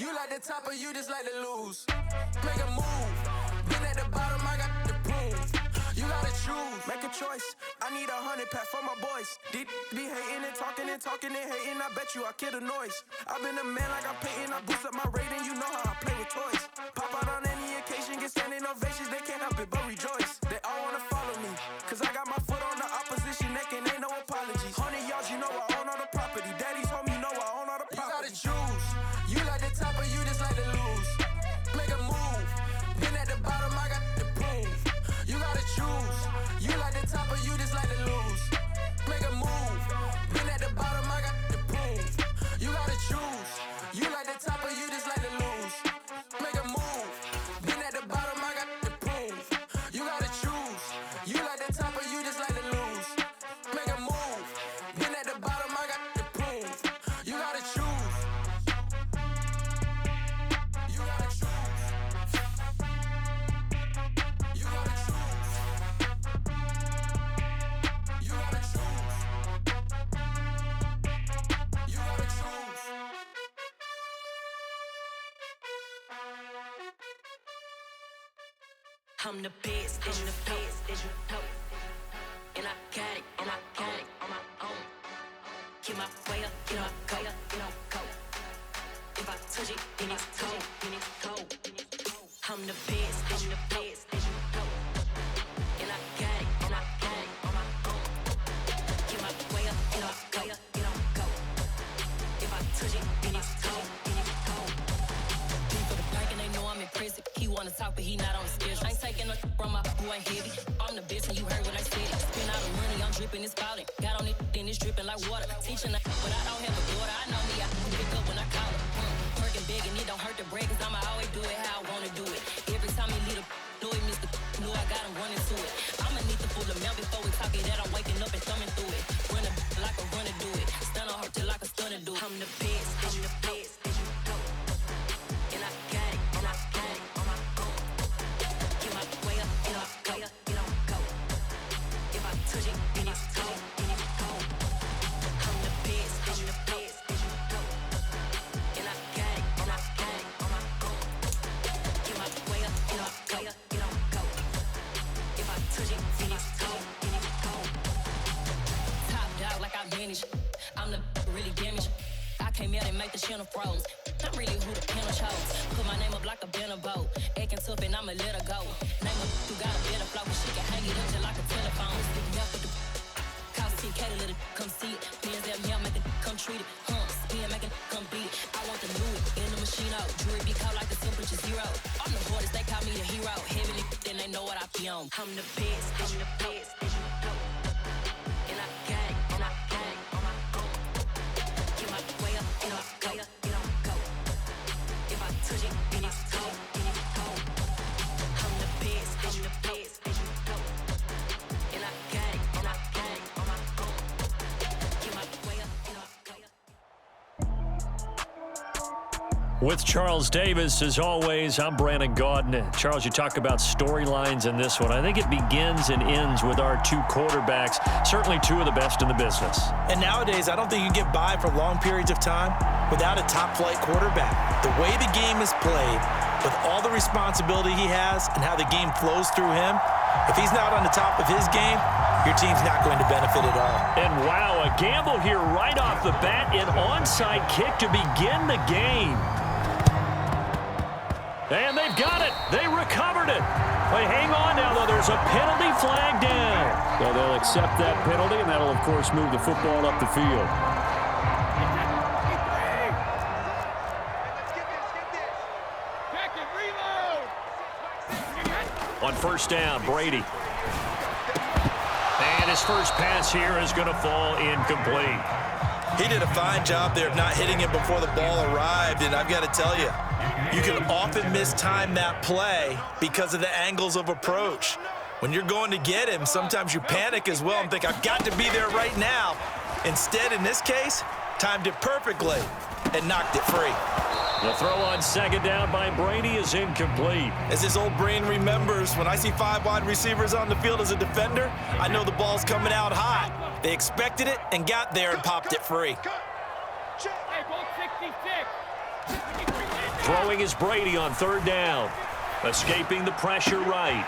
You like the top or you just like to lose? Make a move. Been at the bottom, I got the proof. You gotta choose. Make a choice. I need 100 pack for my boys. Be hating and talking and hating. I bet you I kill the noise. I've been a man like I'm Peyton. I boost up my rating. You know how I play with toys. Pop out on any occasion, get standing ovations. They can't help it but rejoice. They all wanna follow me, cause I got my foot on the opposition neck and ain't no apologies. 100 yards, you know I own all the property. Daddy's home, you know I own all the property. You gotta choose. You like the top or you just like to lose? Make a move. Been at the bottom, I got the proof. You gotta choose. You like the top or you just like to lose? Make a move. Been at the bottom, I got the proof. You gotta choose. You like the top or you just like to lose? Make a move. Been at the bottom, I got the proof. You gotta choose. You like the top or you just like to lose? Make a move. Been at the bottom, I got the proof. You gotta choose. You gotta choose. You gotta choose. You gotta choose. You gotta choose. I'm the best, I'm the best, and I got it, and I got it on my own. Get my way up, get my go, go. If I touch it, then it's cold, then it's cold. I'm the best, I'm the best, and I got it, and I got it on my own. Get my way up, get my go. If I touch it, then it's cold, then it's cold. People the bank and they know I'm in prison. He wanna talk, but he not on the schedule. I ain't taking no from my who ain't heavy. I'm the best and you heard what I said. Spend all the money, I'm dripping, it's spouting. Got on it, then it's dripping like water. Teaching but I don't have a daughter. I know me, I can pick up when I call her. Working big and it don't hurt to break, cause I'ma always do it how I wanna do it. Every time he lead a know he missed the know I got him running to it. I'ma need the full amount before we talk it that I'm waking up and thumbing through it. Run a like a runner do it. Stun on her till like a stunner do it. I'm the best, I'm the best, and I got it, and I got it on my own. Get my way up, get my go. If I touch it, then it's cold, then it's cold. I'm the best, I'm the best, and I got it, and I got it on my own. Get my way up, get my go. If I touch it, then it's cold, then it's cold. Top dog like I manage. I'm the really damaged. I came out and make the channel froze. I'm really who the panel chose. Put my name up like a banner boat. Acting tough and I'ma let her go. Name her who got a better flow, but she can hang it up just like a telephone. Sticking up with the cost TK to let it come see it. Pins that me, I make it come treat it. Spin, make it come beat it. I want the new in the machine out. Jewelry be caught like the temperature zero. I'm the hardest, they call me the hero. Heavily, then they know what I be on. I'm the best, I'm the best, and I got it, and I got it on my own. Get my way up, and I go. If I touch it, then it's cold, then it's cold. I'm the best, and I got it, and I got it on my own. Get my way up, and I go. With Charles Davis, as always, I'm Brandon Gaudin. Charles, you talk about storylines in this one. I think it begins and ends with our two quarterbacks, certainly two of the best in the business. And nowadays, I don't think you get by for long periods of time without a top-flight quarterback. The way the game is played, with all the responsibility he has and how the game flows through him, if he's not on the top of his game, your team's not going to benefit at all. And wow, a gamble here right off the bat, an onside kick to begin the game. And they've got it. They recovered it. Wait, hang on now, though. There's a penalty flag down. So they'll accept that penalty, and that'll, of course, move the football up the field. On first down, Brady. And his first pass here is going to fall incomplete. He did a fine job there of not hitting him before the ball arrived, and I've got to tell you, you can often mistime that play because of the angles of approach. When you're going to get him, sometimes you panic as well and think, I've got to be there right now. Instead, in this case, timed it perfectly and knocked it free. The throw on second down by Brady is incomplete. As his old brain remembers, when I see 5 wide receivers on the field as a defender, I know the ball's coming out hot. They expected it and got there and popped it free. Hey, ball 66. Throwing is Brady on third down. Escaping the pressure right.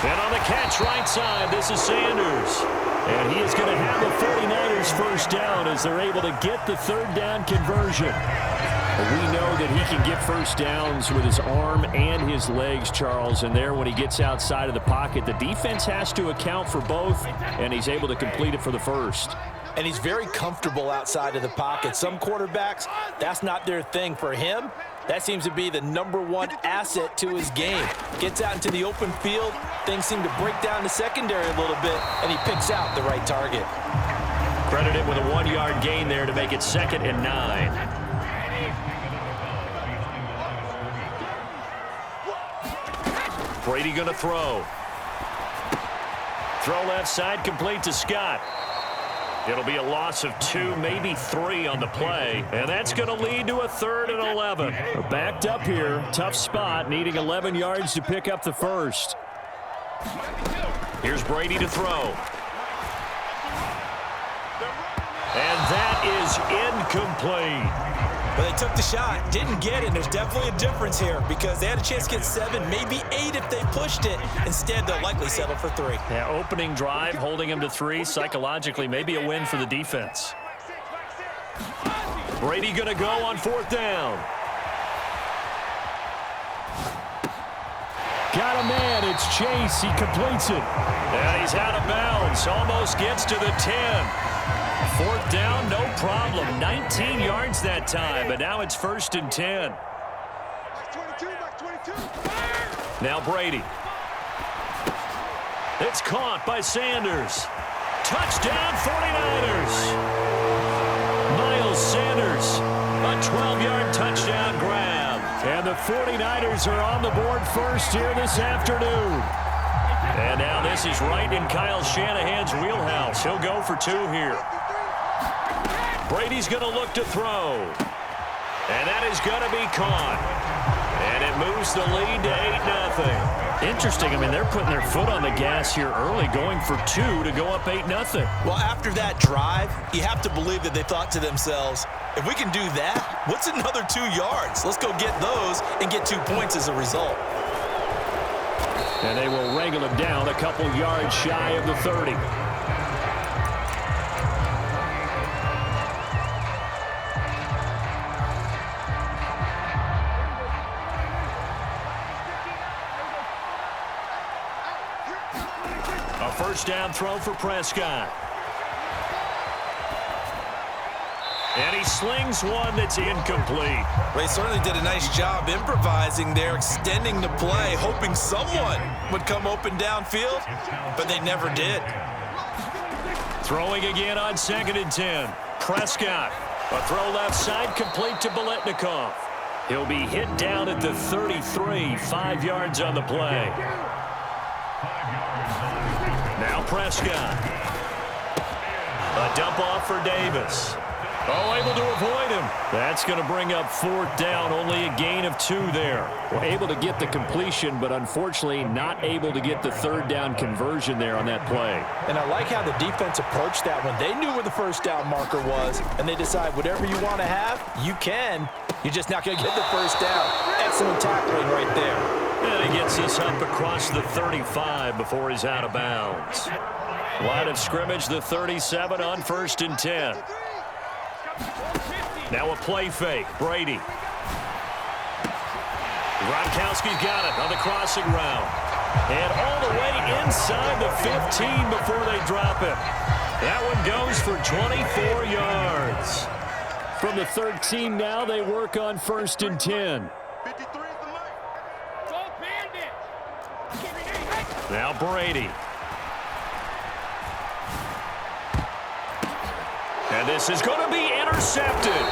And on the catch right side, this is Sanders. And he is going to have the 49ers first down as they're able to get the third down conversion. We know that he can get first downs with his arm and his legs, Charles. And there, when he gets outside of the pocket, the defense has to account for both, and he's able to complete it for the first. And he's very comfortable outside of the pocket. Some quarterbacks, that's not their thing. For him, that seems to be the #1 asset to his game. Gets out into the open field, things seem to break down the secondary a little bit, and he picks out the right target. Credited with a 1-yard gain there to make it 2nd and 9. Brady going to throw. Throw left side, complete to Scott. It'll be a loss of 2, maybe 3 on the play. And that's going to lead to a 3rd and 11. We're backed up here. Tough spot, needing 11 yards to pick up the first. Here's Brady to throw. And that is incomplete. But they took the shot, didn't get it. There's definitely a difference here because they had a chance to get 7, maybe 8 if they pushed it. Instead, they'll likely settle for 3. Yeah, opening drive, holding him to 3. Psychologically, maybe a win for the defense. Brady going to go on 4th down. Got a man. It's Chase. He completes it. And he's out of bounds. Almost gets to the 10. 4th down, no problem. 19 yards that time, but now it's 1st and 10. Now Brady. It's caught by Sanders. Touchdown 49ers. Miles Sanders, a 12-yard touchdown grab. And the 49ers are on the board first here this afternoon. And now this is right in Kyle Shanahan's wheelhouse. He'll go for 2 here. Brady's going to look to throw. And that is going to be caught. And it moves the lead to 8-0. Interesting. I mean, they're putting their foot on the gas here early, going for 2 to go up 8-0. Well, after that drive, you have to believe that they thought to themselves, if we can do that, what's another 2 yards? Let's go get those and get 2 points as a result. And they will wrangle him down a couple yards shy of the 30. A first down throw for Prescott. And he slings one that's incomplete. Well, he certainly did a nice job improvising there, extending the play, hoping someone would come open downfield, but they never did. Throwing again on 2nd and 10. Prescott. A throw left side, complete to Biletnikoff. He'll be hit down at the 33, 5 yards on the play. Now Prescott. A dump off for Davis. Oh, able to avoid him. That's going to bring up 4th down. Only a gain of 2 there. Well, able to get the completion, but unfortunately not able to get the 3rd down conversion there on that play. And I like how the defense approached that one. They knew where the first down marker was, and they decide whatever you want to have, you can. You're just not going to get the first down. Excellent tackling right there. And he gets this up across the 35 before he's out of bounds. Line of scrimmage, the 37 on 1st and 10. Now a play fake. Brady. Gronkowski's got it on the crossing route. And all the way inside the 15 before they drop it. That one goes for 24 yards. From the 13 now, they work on 1st and 10. Now Brady. And this is going to be intercepted.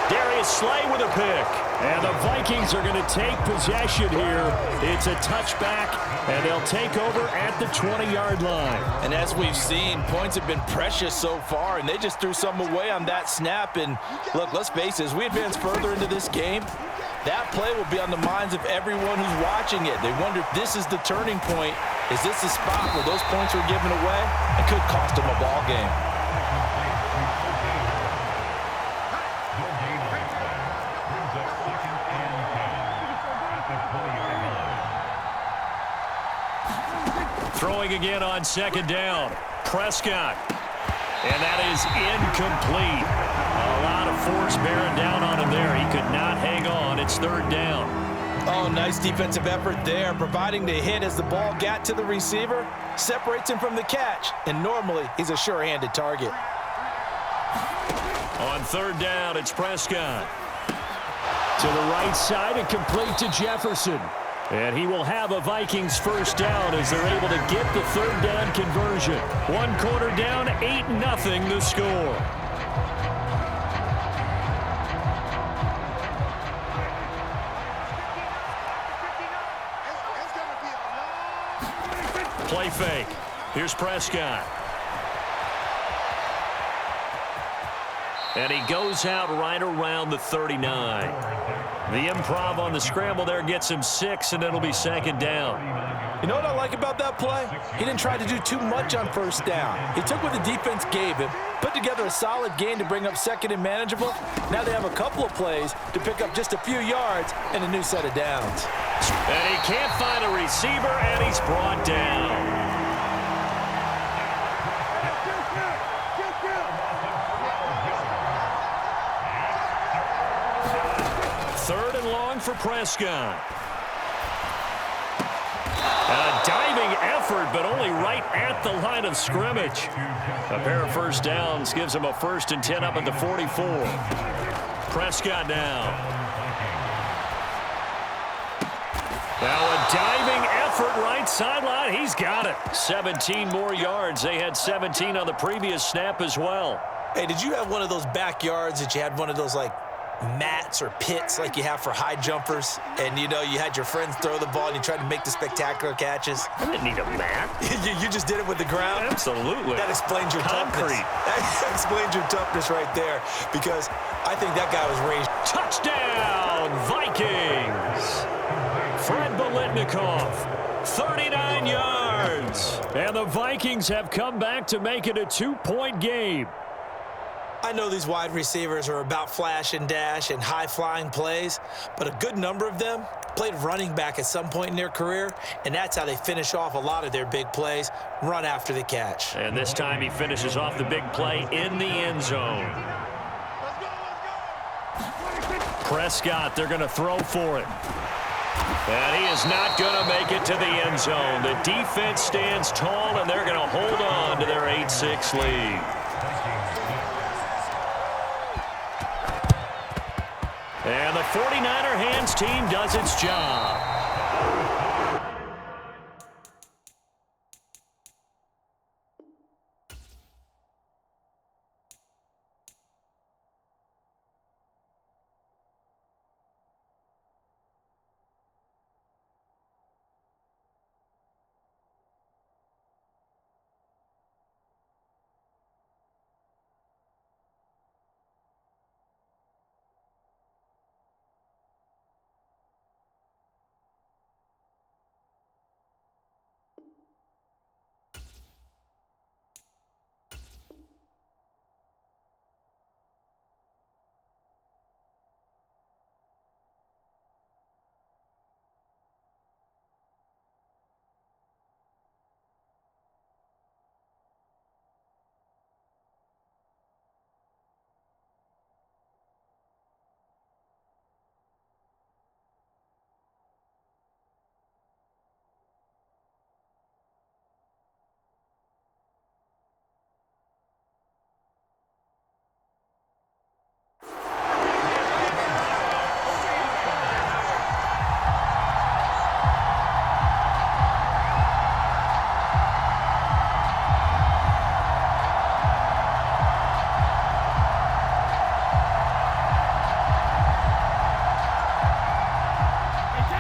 Darius Slay with a pick. And the Vikings are going to take possession here. It's a touchback, and they'll take over at the 20-yard line. And as we've seen, points have been precious so far, and they just threw some away on that snap. And look, let's face it, as we advance further into this game, that play will be on the minds of everyone who's watching it. They wonder if this is the turning point. Is this the spot where those points were given away? It could cost them a ball game. throwing again on second down. Prescott. And that is incomplete. A lot of force bearing down on him there. He could not hang on. It's third down. Oh, nice defensive effort there, providing the hit as the ball got to the receiver, separates him from the catch, and normally he's a sure-handed target. On third down, it's Prescott. To the right side and complete to Jefferson. And he will have a Vikings first down as they're able to get the third down conversion. 1 quarter down, 8-0 the score. Play fake. Here's Prescott. And he goes out right around the 39. The improv on the scramble there gets him 6, and it'll be second down. You know what I like about that play? He didn't try to do too much on first down. He took what the defense gave him, put together a solid gain to bring up second and manageable. Now they have a couple of plays to pick up just a few yards and a new set of downs. And he can't find a receiver, and he's brought down. Third and long for Prescott. A diving effort, but only right at the line of scrimmage. A pair of first downs gives him a 1st and 10 up at the 44. Prescott now. Now a diving effort right sideline. He's got it. 17 more yards. They had 17 on the previous snap as well. Hey, did you have one of those backyards that you had one of those, like, mats or pits like you have for high jumpers, and you know you had your friends throw the ball and you tried to make the spectacular catches? I didn't need a mat. you just did it with the ground? Absolutely. That explains your toughness. That explains your toughness right there, because I think that guy was raised. Touchdown, Vikings! Fred Biletnikoff, 39 yards. And the Vikings have come back to make it a 2-point game. I know these wide receivers are about flash and dash and high-flying plays, but a good number of them played running back at some point in their career, and that's how they finish off a lot of their big plays, run after the catch. And this time he finishes off the big play in the end zone. Prescott, they're going to throw for it. And he is not going to make it to the end zone. The defense stands tall, and they're going to hold on to their 8-6 lead. And the 49er hands team does its job.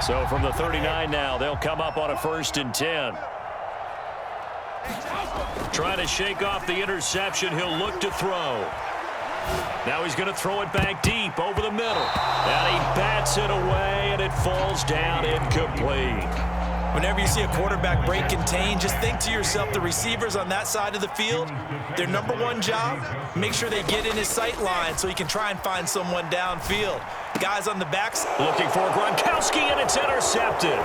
So from the 39 now, they'll come up on a 1st and 10. Trying to shake off the interception. He'll look to throw. Now he's going to throw it back deep over the middle. And he bats it away, and it falls down incomplete. Whenever you see a quarterback break contain, just think to yourself, the receivers on that side of the field, their number one job, make sure they get in his sight line so he can try and find someone downfield. Guys on the backs. Looking for Gronkowski, and it's intercepted.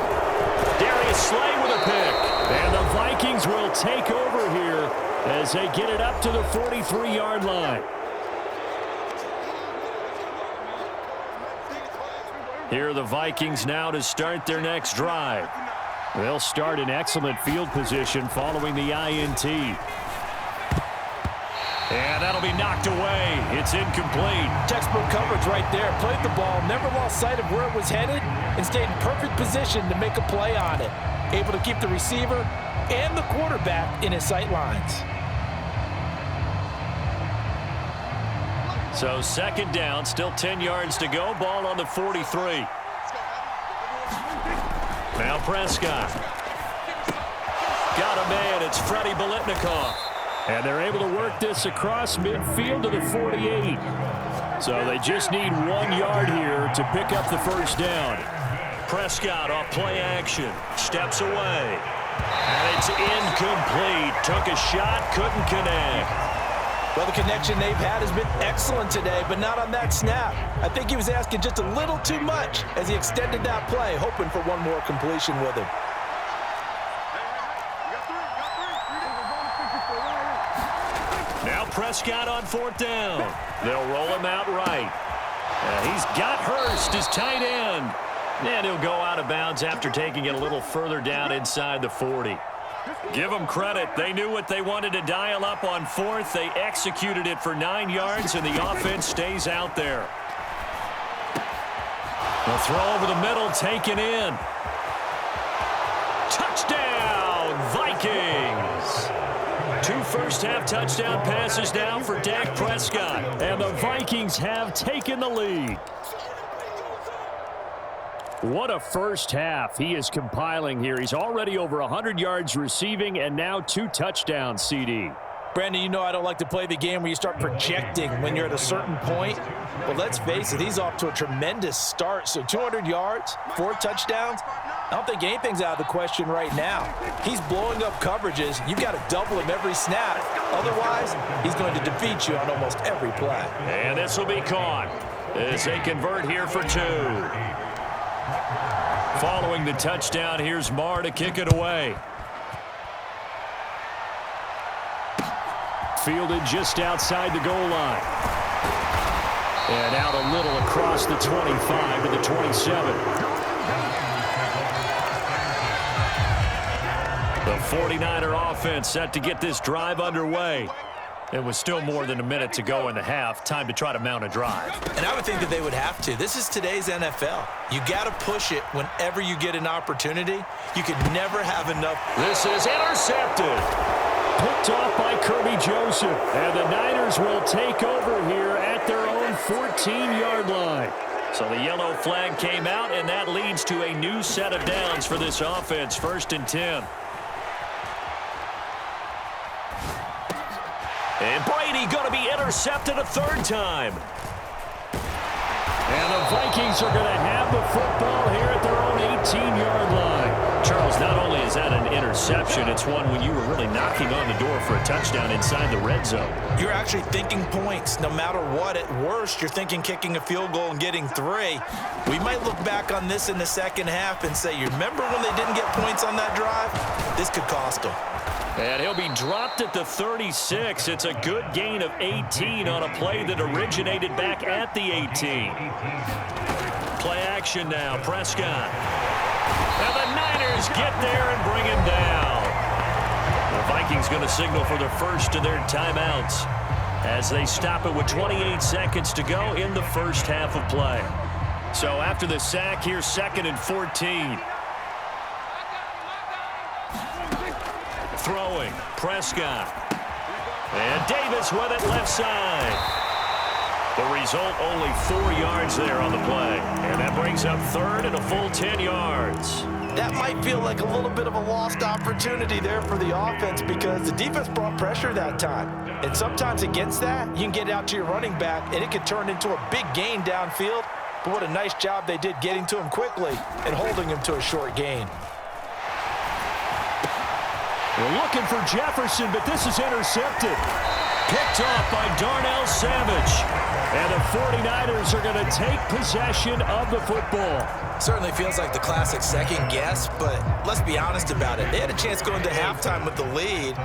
Darius Slay with a pick. And the Vikings will take over here as they get it up to the 43-yard line. Here are the Vikings now to start their next drive. They'll start in excellent field position following the INT. And that'll be knocked away. It's incomplete. Textbook coverage right there. Played the ball, never lost sight of where it was headed, and stayed in perfect position to make a play on it. Able to keep the receiver and the quarterback in his sight lines. So second down, still 10 yards to go. Ball on the 43. Now Prescott. Got a man. It's Freddie Biletnikoff. And they're able to work this across midfield to the 48. So they just need 1 yard here to pick up the first down. Prescott off play action. Steps away. And it's incomplete. Took a shot, couldn't connect. Well, the connection they've had has been excellent today, but not on that snap. I think he was asking just a little too much as he extended that play, hoping for one more completion with him. Now Prescott on fourth down. They'll roll him out right. He's got Hurst as tight end. And he'll go out of bounds after taking it a little further down inside the 40. Give them credit. They knew what they wanted to dial up on fourth. They executed it for 9 yards, and the offense stays out there. The throw over the middle, taken in. Touchdown, Vikings! 2 first-half touchdown passes now for Dak Prescott. And the Vikings have taken the lead. What a first half he is compiling here. He's already over 100 yards receiving and now 2 touchdowns, CD. Brandon, you know I don't like to play the game where you start projecting when you're at a certain point. But let's face it, he's off to a tremendous start. So 200 yards, 4 touchdowns. I don't think anything's out of the question right now. He's blowing up coverages. You've got to double him every snap. Otherwise, he's going to defeat you on almost every play. And this will be caught as they convert here for 2. Following the touchdown, here's Marr to kick it away. Fielded just outside the goal line. And out a little across the 25 to the 27. The 49er offense set to get this drive underway. It was still more than a minute to go in the half. Time to try to mount a drive. And I would think that they would have to. This is today's NFL. You got to push it whenever you get an opportunity. You can never have enough. This is intercepted. Picked off by Kirby Joseph. And the Niners will take over here at their own 14-yard line. So the yellow flag came out, and that leads to a new set of downs for this offense. 1st and 10. And Brady going to be intercepted a 3rd time. And the Vikings are going to have the football here at their own 18-yard line. Charles, not only is that an interception, it's one when you were really knocking on the door for a touchdown inside the red zone. You're actually thinking points no matter what. At worst, you're thinking kicking a field goal and getting 3. We might look back on this in the second half and say, you remember when they didn't get points on that drive? This could cost them. And he'll be dropped at the 36. It's a good gain of 18 on a play that originated back at the 18. Play action now, Prescott. And the Niners get there and bring him down. The Vikings going to signal for the first of their timeouts as they stop it with 28 seconds to go in the first half of play. So after the sack, here's 2nd and 14. Throwing, Prescott. And Davis with it left side. The result, only 4 yards there on the play. And that brings up 3rd and a full 10 yards. That might feel like a little bit of a lost opportunity there for the offense because the defense brought pressure that time. And sometimes against that, you can get out to your running back, and it can turn into a big gain downfield. But what a nice job they did getting to him quickly and holding him to a short gain. We're looking for Jefferson, but this is intercepted. Picked off by Darnell Savage. And the 49ers are going to take possession of the football. Certainly feels like the classic second guess, but let's be honest about it. They had a chance going to halftime with the lead.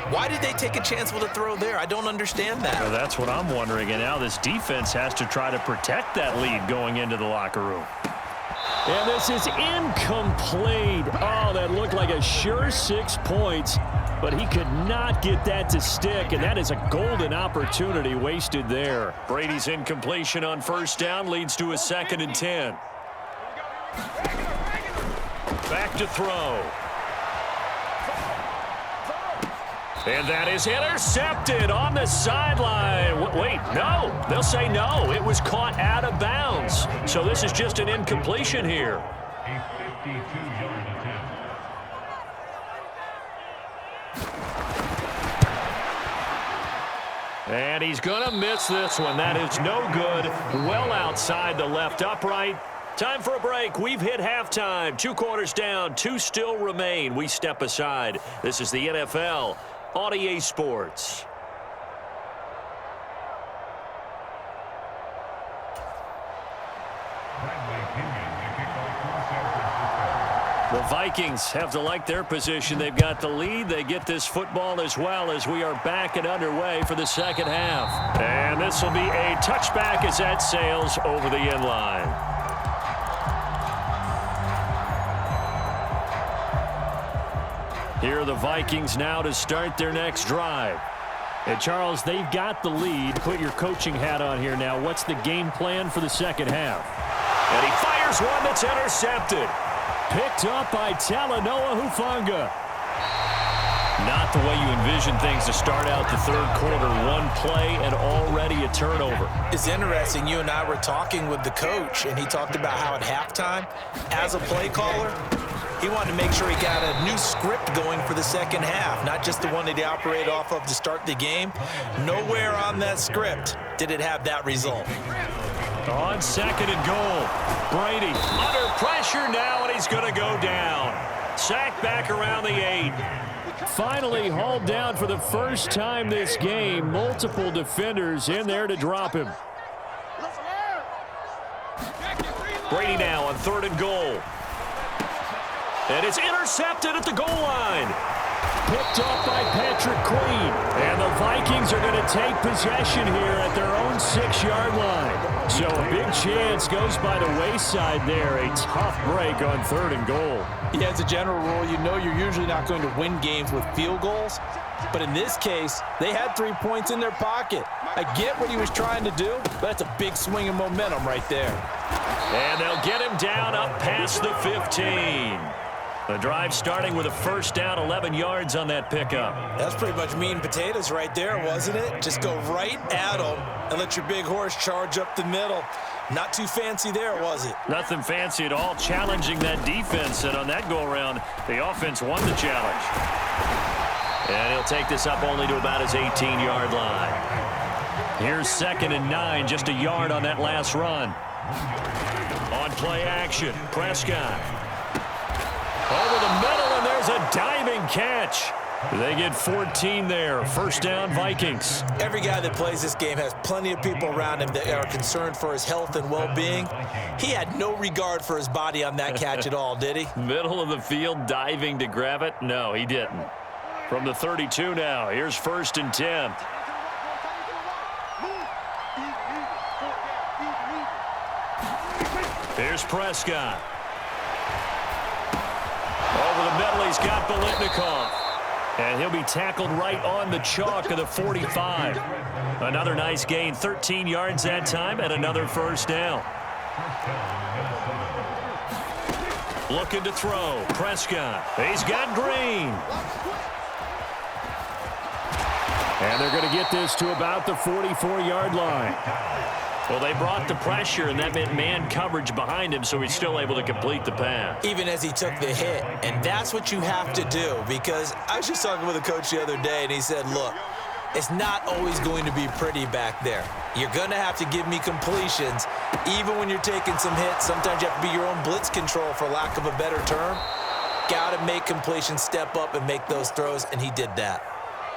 Why did they take a chance with a throw there? I don't understand that. Well, that's what I'm wondering. And now this defense has to try to protect that lead going into the locker room. And this is incomplete. Oh, that looked like a sure 6 points, but he could not get that to stick, and that is a golden opportunity wasted there. Brady's incompletion on first down leads to a 2nd and 10. Back to throw. And that is intercepted on the sideline. Wait, no. They'll say no. It was caught out of bounds. So this is just an incompletion here. And he's going to miss this one. That is no good. Well outside the left upright. Time for a break. We've hit halftime. 2 quarters down. 2 still remain. We step aside. This is the NFL on EA Sports. The Vikings have to like their position. They've got the lead. They get this football as well as we are back and underway for the second half. And this will be a touchback as that sails over the end line. Here are the Vikings now to start their next drive. And Charles, they've got the lead. Put your coaching hat on here now. What's the game plan for the second half? And he fires one that's intercepted. Picked up by Talanoa Hufanga. Not the way you envision things to start out the third quarter. 1 play and already a turnover. It's interesting. You and I were talking with the coach, and he talked about how at halftime, as a play caller, he wanted to make sure he got a new script going for the second half, not just the one that he operated off of to start the game. Nowhere on that script did it have that result. On 2nd and goal, Brady under pressure now, and he's going to go down. Sacked back around the 8. Finally hauled down for the first time this game. Multiple defenders in there to drop him. Brady now on 3rd and goal. And it's intercepted at the goal line. Picked off by Patrick Queen. And the Vikings are going to take possession here at their own 6-yard line. So a big chance goes by the wayside there. A tough break on 3rd and goal. Yeah, as a general rule, you know you're usually not going to win games with field goals. But in this case, they had 3 points in their pocket. I get what he was trying to do, but that's a big swing of momentum right there. And they'll get him down up past the 15. The drive starting with a first down, 11 yards on that pickup. That's pretty much meat and potatoes right there, wasn't it? Just go right at them and let your big horse charge up the middle. Not too fancy there, was it? Nothing fancy at all, challenging that defense. And on that go-around, the offense won the challenge. And he'll take this up only to about his 18-yard line. Here's 2nd and 9, just a yard on that last run. On play action, Prescott. Over the middle, and there's a diving catch. They get 14 there. First down, Vikings. Every guy that plays this game has plenty of people around him that are concerned for his health and well-being. He had no regard for his body on that catch at all, did he? Middle of the field, diving to grab it? No, he didn't. From the 32 now, here's 1st and 10. Here's Prescott. Over the middle, he's got Biletnikoff. And he'll be tackled right on the chalk of the 45. Another nice gain, 13 yards that time, and another first down. Looking to throw, Prescott. He's got Green. And they're going to get this to about the 44-yard line. Well, they brought the pressure, and that meant man coverage behind him, so he's still able to complete the pass. Even as he took the hit, and that's what you have to do, because I was just talking with a coach the other day, and he said, look, it's not always going to be pretty back there. You're going to have to give me completions, even when you're taking some hits. Sometimes you have to be your own blitz control, for lack of a better term. Got to make completions, step up, and make those throws, and he did that.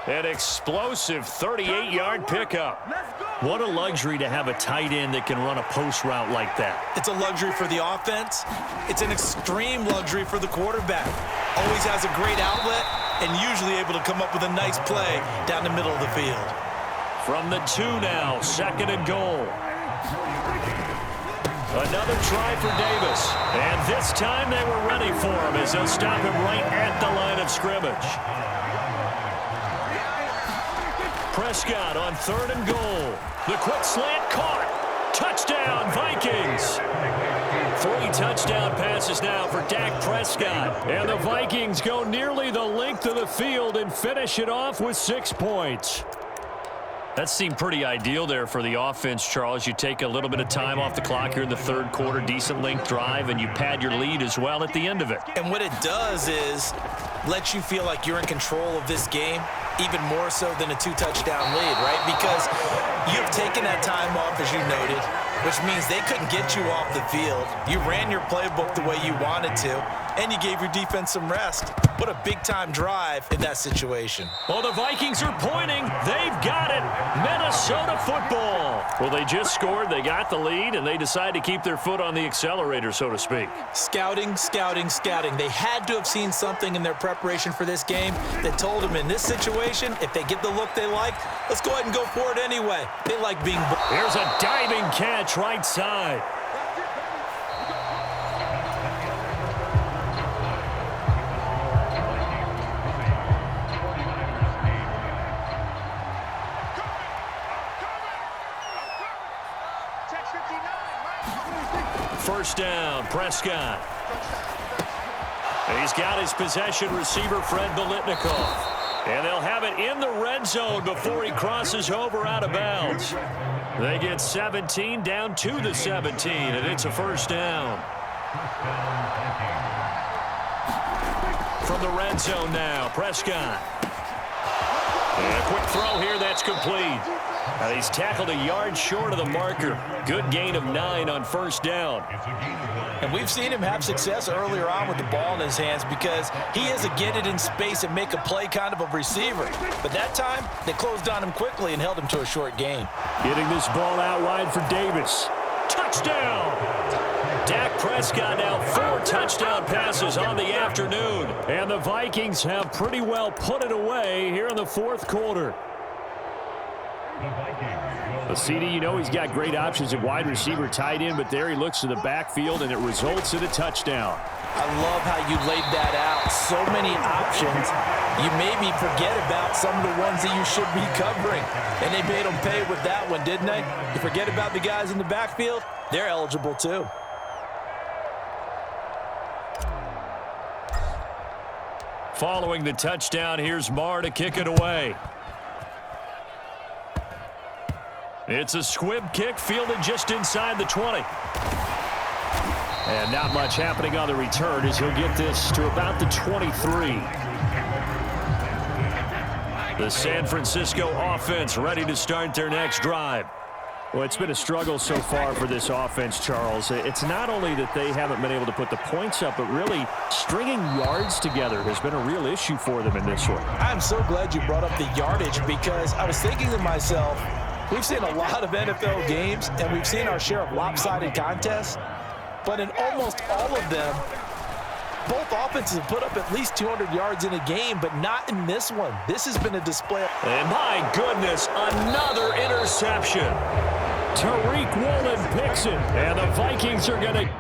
An explosive 38-yard pickup. What a luxury to have a tight end that can run a post route like that. It's a luxury for the offense. It's an extreme luxury for the quarterback. Always has a great outlet and usually able to come up with a nice play down the middle of the field. From the 2 now, 2nd and goal. Another try for Davis. And this time they were ready for him as they'll stop him right at the line of scrimmage. Prescott on 3rd and goal. The quick slant caught. Touchdown, Vikings. 3 touchdown passes now for Dak Prescott. And the Vikings go nearly the length of the field and finish it off with 6 points. That seemed pretty ideal there for the offense, Charles. You take a little bit of time off the clock here in the 3rd quarter, decent length drive, and you pad your lead as well at the end of it. And what it does is let you feel like you're in control of this game, even more so than a 2-touchdown lead, right? Because you've taken that time off, as you noted, which means they couldn't get you off the field. You ran your playbook the way you wanted to, and you gave your defense some rest. What a big-time drive in that situation. Well, the Vikings are pointing. They've got it. Minnesota football. Well, they just scored. They got the lead, and they decide to keep their foot on the accelerator, so to speak. Scouting, scouting, scouting. They had to have seen something in their preparation for this game that told them in this situation, if they get the look they like, let's go ahead and go for it anyway. They like being... Here's a diving catch right side. First down, Prescott. He's got his possession receiver, Fred Biletnikoff. And they'll have it in the red zone before he crosses over out of bounds. They get 17 down to the 17, and it's a first down. From the red zone now, Prescott. And a quick throw here, that's complete. Now he's tackled a yard short of the marker. Good gain of 9 on first down. And we've seen him have success earlier on with the ball in his hands because he is a get it in space and make a play kind of a receiver. But that time, they closed on him quickly and held him to a short gain. Getting this ball out wide for Davis. Touchdown! Dak Prescott now 4 touchdown passes on the afternoon. And the Vikings have pretty well put it away here in the 4th quarter. The CD, you know he's got great options at wide receiver, tight end, but there he looks to the backfield, and it results in a touchdown. I love how you laid that out. So many options. You maybe forget about some of the ones that you should be covering. And they made them pay with that one, didn't they? You forget about the guys in the backfield, they're eligible too. Following the touchdown, here's Marr to kick it away. It's a squib kick fielded just inside the 20. And not much happening on the return as he'll get this to about the 23. The San Francisco offense ready to start their next drive. Well, it's been a struggle so far for this offense, Charles. It's not only that they haven't been able to put the points up, but really stringing yards together has been a real issue for them in this one. I'm so glad you brought up the yardage because I was thinking to myself, we've seen a lot of NFL games, and we've seen our share of lopsided contests. But in almost all of them, both offenses have put up at least 200 yards in a game, but not in this one. This has been a display. And my goodness, another interception. Tariq Woolen picks it, and the Vikings are going to